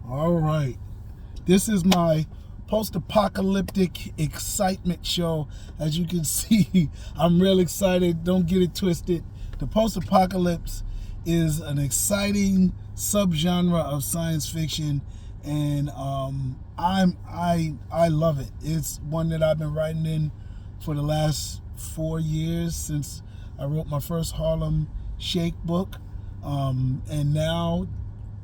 All right. This is my post-apocalyptic excitement show. As you can see, I'm real excited. Don't get it twisted. The post-apocalypse is an exciting subgenre of science fiction, and I love it. It's one that I've been writing in for the last 4 years since I wrote my first Harlem Shake book, and now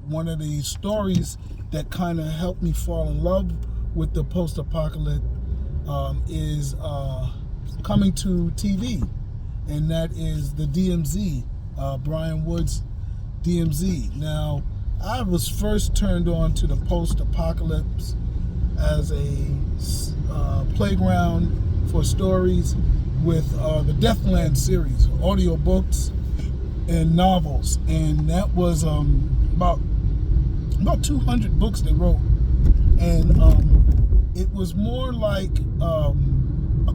one of the stories that kind of helped me fall in love with the post-apocalypse is coming to TV, and that is the DMZ, Brian Wood's DMZ. Now, I was first turned on to the post-apocalypse as a playground for stories with the Deathland series, audio books and novels, and that was about 200 books they wrote, and it was more like a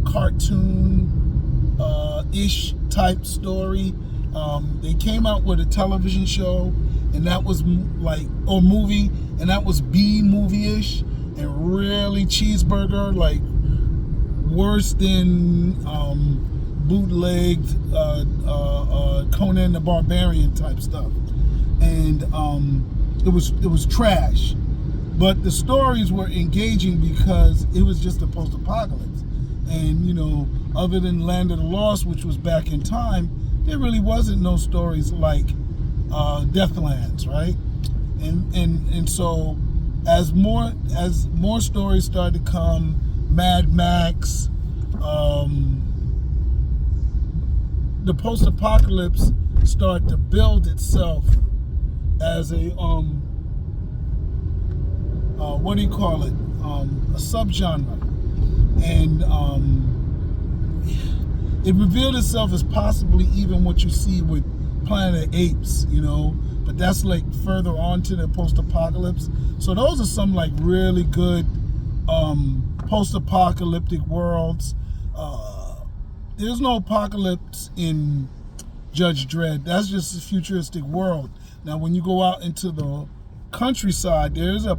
cartoon ish type story. They came out with a television show, and that was or movie, and that was B movie-ish and really cheeseburger, like worse than bootlegged Conan the Barbarian type stuff, and it was trash. But the stories were engaging because it was just a post-apocalypse, and other than Land of the Lost, which was back in time, there really wasn't no stories like Deathlands, right? And so as more stories started to come, Mad Max, the post-apocalypse started to build itself as a what do you call it? A subgenre, and it revealed itself as possibly even what you see with Planet of the Apes, but that's like further on to the post-apocalypse. So those are some like really good post-apocalyptic worlds. There's no apocalypse in Judge Dredd. That's just a futuristic world. Now, when you go out into the countryside, there's an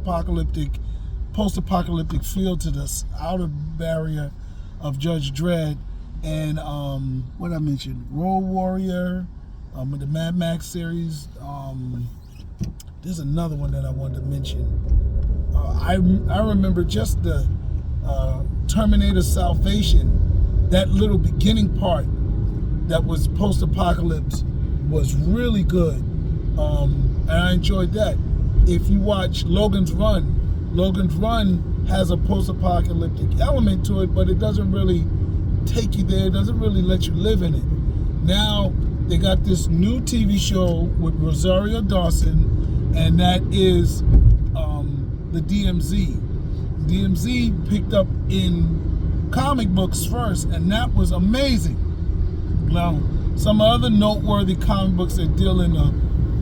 post-apocalyptic feel to this outer barrier of Judge Dredd. And what I mentioned, Road Warrior, with the Mad Max series. There's another one that I wanted to mention. I remember just the Terminator Salvation. That little beginning part that was post-apocalypse was really good, and I enjoyed that. If you watch Logan's Run has a post-apocalyptic element to it, but it doesn't really take you there. It doesn't really let you live in it. Now they got this new TV show with Rosario Dawson, and that is the DMZ. DMZ picked up in comic books first, and that was amazing. Now, some other noteworthy comic books that deal in the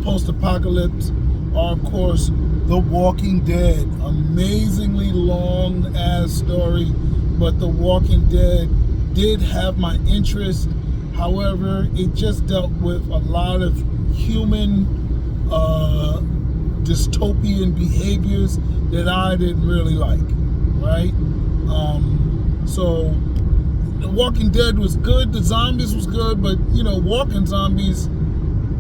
post-apocalypse are, of course, The Walking Dead. Amazingly long ass story, but The Walking Dead did have my interest. However, it just dealt with a lot of human dystopian behaviors that I didn't really like, right? So The Walking Dead was good, the zombies was good, but walking zombies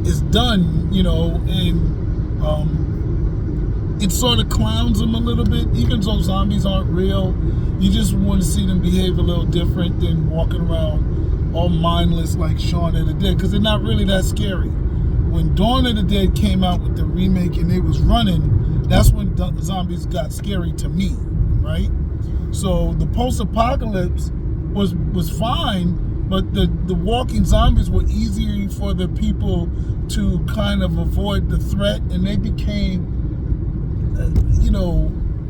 is done, and it sort of clowns them a little bit. Even though zombies aren't real, you just want to see them behave a little different than walking around all mindless like Shaun of the Dead, because they're not really that scary. When Dawn of the Dead came out with the remake and it was running, that's when zombies got scary to me, right? So the post-apocalypse was fine, but the walking zombies were easier for the people to kind of avoid the threat, and they became,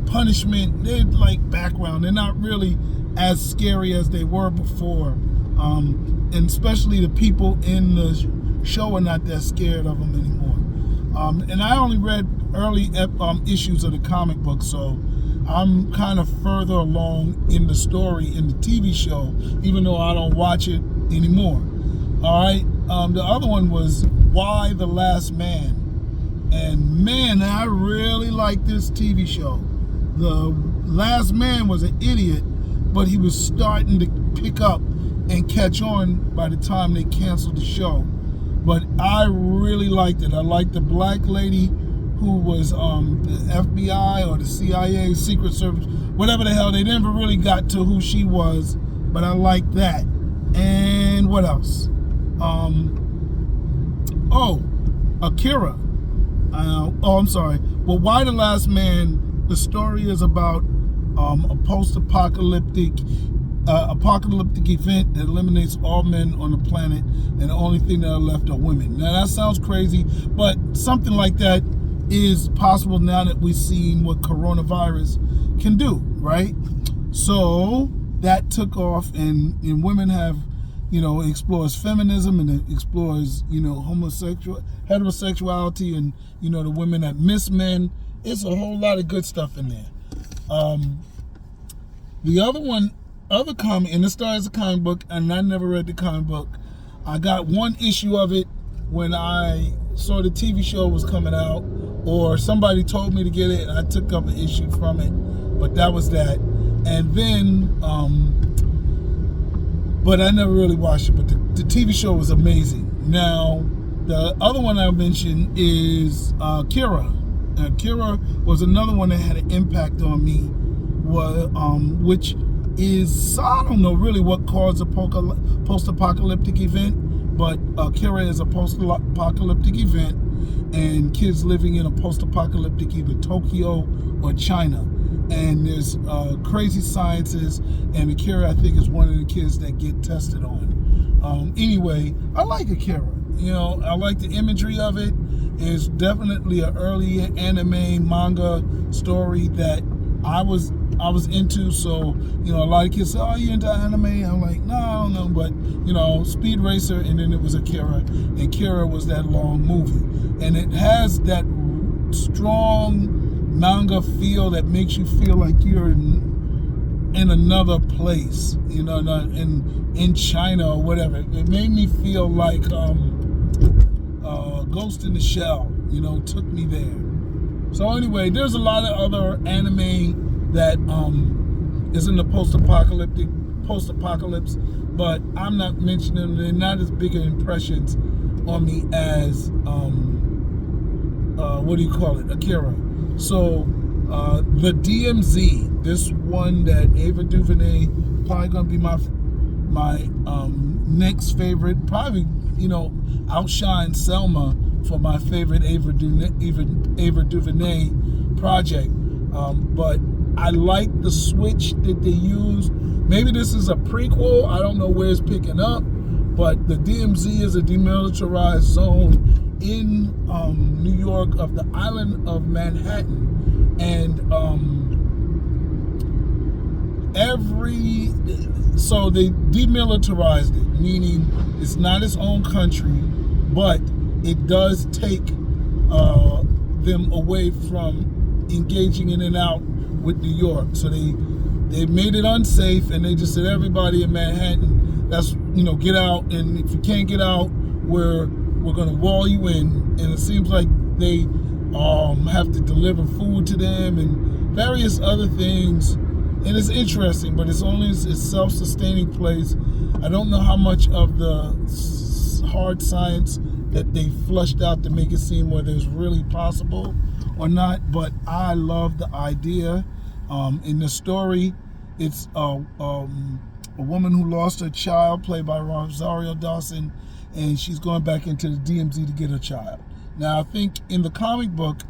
punishment. They're like background. They're not really as scary as they were before, and especially the people in the show are not that scared of them anymore. And I only read early issues of the comic book, so I'm kind of further along in the story in the TV show, even though I don't watch it anymore. All right. The other one was Why the Last Man. And man, I really like this TV show. The Last Man was an idiot, but he was starting to pick up and catch on by the time they canceled the show. But I really liked it. I liked the black lady who was the FBI or the CIA, Secret Service, whatever the hell. They never really got to who she was, but I liked that. And what else? Akira. I'm sorry. Well, Why the Last Man? The story is about a post-apocalyptic event that eliminates all men on the planet, and the only thing that are left are women. Now that sounds crazy, but something like that is possible now that we've seen what coronavirus can do, right? So that took off, and women have, it explores feminism, and it explores, heterosexuality, and, the women that miss men. It's a whole lot of good stuff in there. The other comic, and it started as a comic book, and I never read the comic book. I got one issue of it when I saw the TV show was coming out, or somebody told me to get it, and I took up an issue from it. But that was that. And then, but I never really watched it. But the TV show was amazing. Now, the other one I mentioned is Kira. Kira was another one that had an impact on me, which is, I don't know really what caused a post-apocalyptic event, but Kira is a post-apocalyptic event, and kids living in a post-apocalyptic either Tokyo or China. And there's crazy sciences, and Akira, I think, is one of the kids that get tested on. Anyway, I like Akira. I like the imagery of it. It's definitely an early anime manga story that I was into. So, a lot of kids say, "Oh, you into anime?" I'm like, "No, I don't know." But, Speed Racer, and then it was Akira. And Akira was that long movie. And it has that strong manga feel that makes you feel like you're in another place, in China or whatever. It made me feel like Ghost in the Shell, took me there. So anyway, there's a lot of other anime that is in the post-apocalypse, but I'm not mentioning them. They're not as big of impressions on me as Akira. So the DMZ, this one that Ava DuVernay, probably gonna be my next favorite, probably outshine Selma for my favorite Ava DuVernay project. But I like the switch that they use. Maybe this is a prequel. I don't know where it's picking up, but the DMZ is a demilitarized zone in New York of the island of Manhattan. And so they demilitarized it, meaning it's not its own country, but it does take them away from engaging in and out with New York. So they made it unsafe, and they just said, everybody in Manhattan, get out, and if you can't get out, we're gonna wall you in. And it seems like they have to deliver food to them and various other things. And it's interesting, but it's only a self-sustaining place. I don't know how much of the hard science that they flushed out to make it seem whether it's really possible or not, but I love the idea. In the story, it's a woman who lost her child, played by Rosario Dawson, and she's going back into the DMZ to get her child. Now, I think in the comic book,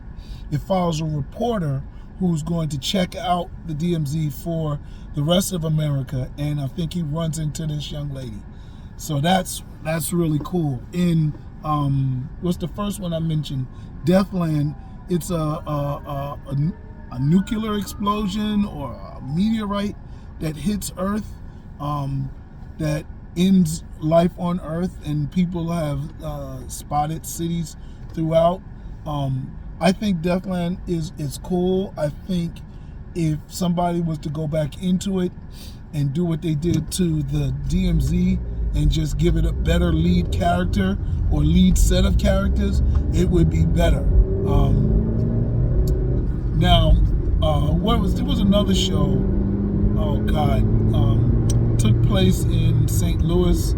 it follows a reporter who's going to check out the DMZ for the rest of America, and I think he runs into this young lady. So that's really cool. In what's the first one I mentioned? Deathland. It's a nuclear explosion or a meteorite that hits Earth, that ends life on Earth, and people have spotted cities throughout. I think Deathland is cool. I think if somebody was to go back into it and do what they did to the DMZ and just give it a better lead character or lead set of characters, it would be better. Now, there was another show. Oh God, took place in St. Louis,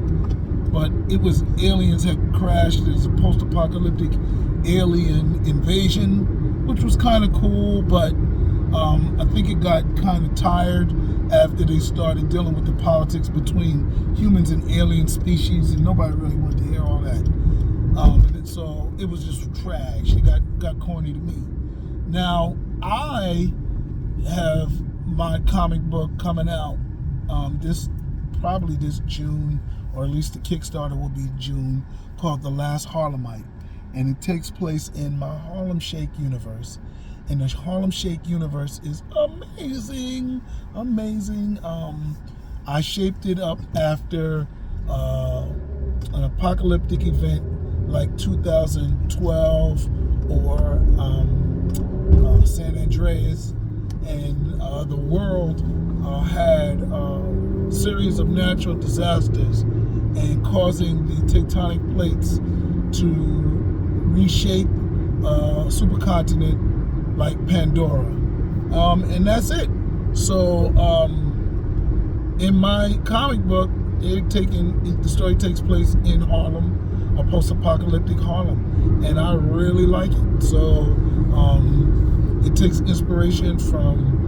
but it was aliens had crashed. There's a post-apocalyptic alien invasion, which was kind of cool, but I think it got kind of tired after they started dealing with the politics between humans and alien species, and nobody really wanted to hear all that. And so it was just trash. It got corny to me. Now, I have my comic book coming out probably this June, or at least the Kickstarter will be June, called The Last Harlemite. And it takes place in my Harlem Shake universe. And the Harlem Shake universe is amazing. I shaped it up after an apocalyptic event like 2012 or San Andreas, and the world had a series of natural disasters and causing the tectonic plates to reshape a supercontinent like Pandora. And that's it. So in my comic book, the story takes place in Harlem, a post-apocalyptic Harlem, and I really like it. So it takes inspiration from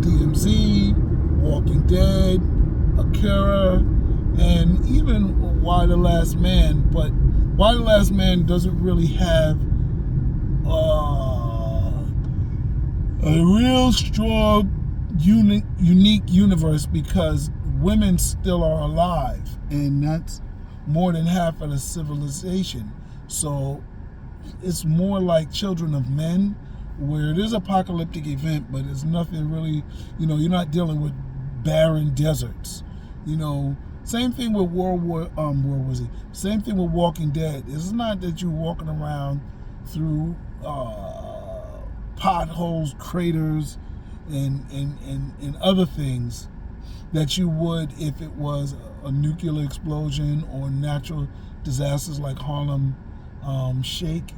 DMZ, Walking Dead, Akira, and even Why the Last Man. But Why the Last Man doesn't really have a real strong, unique universe, because women still are alive, and that's more than half of the civilization. So it's more like Children of Men, where it is an apocalyptic event, but it's nothing really, you're not dealing with barren deserts. Same thing with Same thing with Walking Dead. It's not that you're walking around through potholes, craters, and other things that you would if it was a nuclear explosion or natural disasters like Harlem Shake.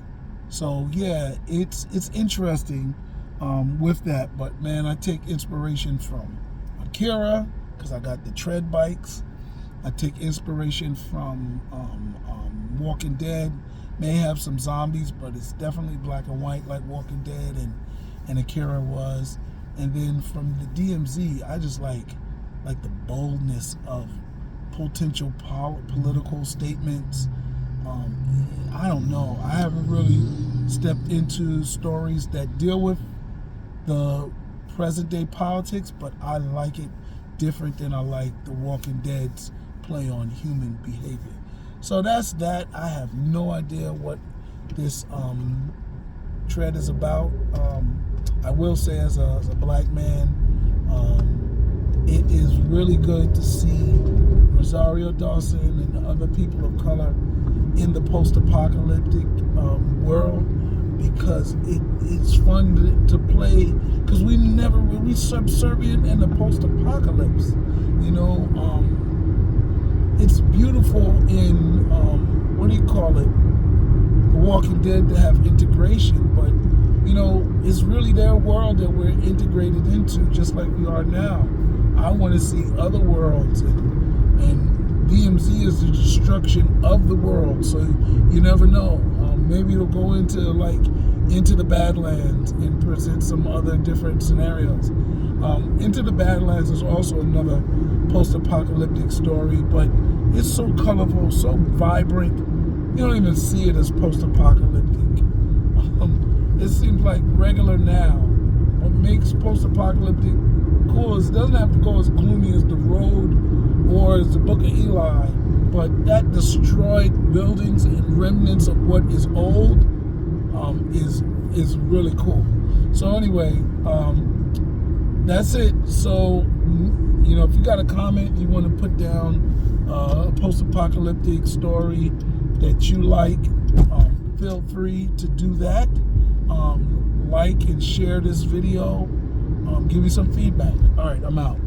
So yeah, it's interesting with that. But man, I take inspiration from Akira because I got the tread bikes. I take inspiration from Walking Dead. May have some zombies, but it's definitely black and white like Walking Dead and Akira was. And then from the DMZ, I just like the boldness of potential political statements. I don't know. I haven't really stepped into stories that deal with the present day politics, but I like it different than I like the Walking Dead's play on human behavior. So that's that. I have no idea what this tread is about. I will say, as a black man, it is really good to see Rosario Dawson and the other people of color in the post-apocalyptic world, because it's fun to play, because we subservient in the post-apocalypse. It's beautiful in The Walking Dead to have integration, but it's really their world that we're integrated into, just like we are now. I want to see other worlds, and DMZ is the destruction of the world, so you never know. Maybe it'll go into the Badlands and present some other different scenarios. Into the Badlands is also another post-apocalyptic story, but it's so colorful, so vibrant. You don't even see it as post-apocalyptic. It seems like regular now. What makes post-apocalyptic cool is it doesn't have to go as gloomy as The Road or as the Book of Eli, but that destroyed buildings and remnants of what is old is really cool. So anyway, that's it. So if you got a comment you want to put down, a post-apocalyptic story that you like, feel free to do that. Like and share this video. Give me some feedback. All right, I'm out.